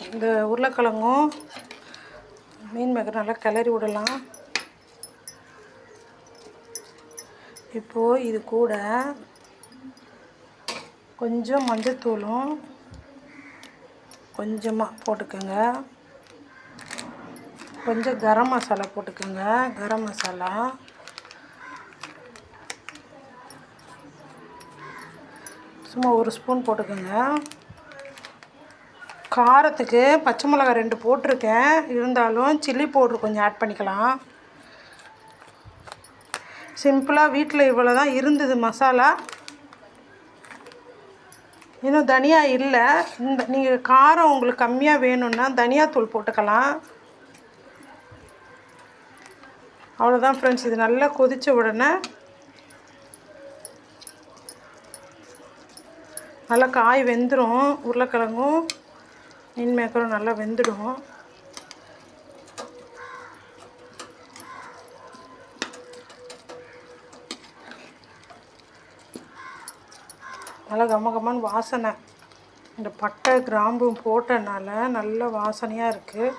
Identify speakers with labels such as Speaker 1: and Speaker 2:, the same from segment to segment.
Speaker 1: இந்த உருளைக்கிழங்கும் மீன் மேக்கர் நல்லா கிளறி விடலாம். இப்போது இது கூட கொஞ்சம் மஞ்சத்தூளும் கொஞ்சமாக போட்டுக்கோங்க. கொஞ்சம் கரம் மசாலா போட்டுக்கோங்க. கரம் மசாலா சும்மா 1 ஸ்பூன் போட்டுக்கோங்க. காரத்துக்கு பச்சை மிளகாய் 2 போட்டிருக்கேன், இருந்தாலும் சில்லி பவுட்ரு கொஞ்சம் ஆட் பண்ணிக்கலாம். சிம்பிளாக வீட்டில் இவ்வளோ தான் இருந்தது மசாலா. இன்னும் தனியா இல்லை. நீங்கள் காரம் உங்களுக்கு கம்மியாக வேணும்னா தனியாத்தூள் போட்டுக்கலாம். அவ்வளோதான் ஃப்ரெண்ட்ஸ். இது நல்லா கொதித்த உடனே நல்லா காய் வெந்துடும். உருளைக்கிழங்கும் மீன் மேக்கரும் நல்லா வெந்துடும். நல்லா கமகமான்னு வாசனை. இந்த பட்டை கிராம்பும் போட்டனால நல்ல வாசனையாக இருக்குது.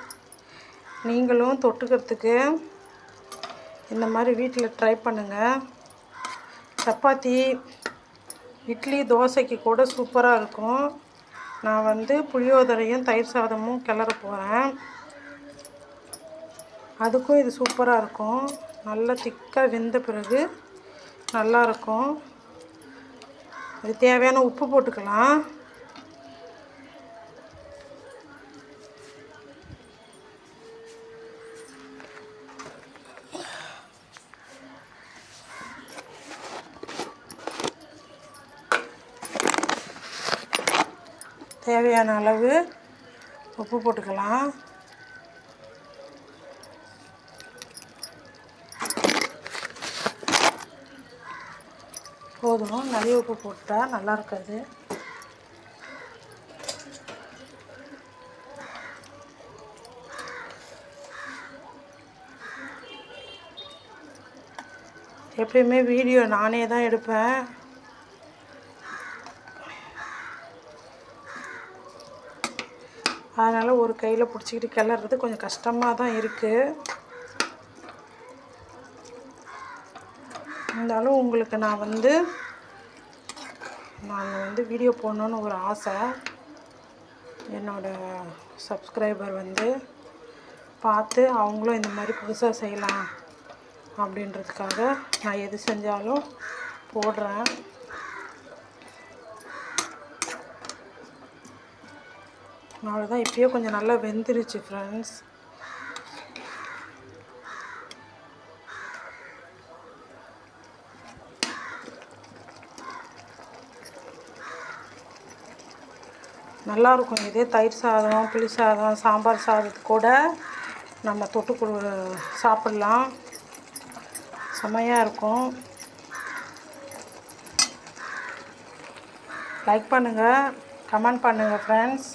Speaker 1: நீங்களும் தொட்டுக்கிறதுக்கு இந்த மாதிரி வீட்டில் ட்ரை பண்ணுங்கள். சப்பாத்தி, இட்லி, தோசைக்கு கூட சூப்பராக இருக்கும். நான் புளியோதரையும் தயிர் சாதமும் கிளற போகிறேன். அதுக்கும் இது சூப்பராக இருக்கும். நல்லா திக்காக வெந்த பிறகு நல்லாயிருக்கும். அது தேவையான உப்பு போட்டுக்கலாம். தேவையான அளவு உப்பு போட்டுக்கலாம். போதும். நிறைய உப்பு போட்டால் நல்லா இருக்காது. எப்பயுமே வீடியோ நானே தான் எடுப்பேன். அதனால் ஒரு கையில் பிடிச்சிக்கிட்டு கிளறது கொஞ்சம் கஷ்டமாக தான் இருக்குது. இருந்தாலும் உங்களுக்கு நான் வீடியோ போடணுன்னு ஒரு ஆசை. என்னோடய சப்ஸ்கிரைபர் பார்த்து அவங்களும் இந்த மாதிரி புதுசாக செய்யலாம் அப்படின்றதுக்காக நான் எது செஞ்சாலும் போடுறேன். அவ்வளோதான். இப்போயே கொஞ்சம் நல்லா வெந்துருச்சு ஃப்ரெண்ட்ஸ். நல்லாயிருக்கும். இதே தயிர் சாதம், புளி சாதம், சாம்பார் சாதத்துக்கு கூட நம்ம தொட்டு சாப்பிட்லாம். செமையாக இருக்கும். லைக் பண்ணுங்கள், கமெண்ட் பண்ணுங்கள் ஃப்ரெண்ட்ஸ்.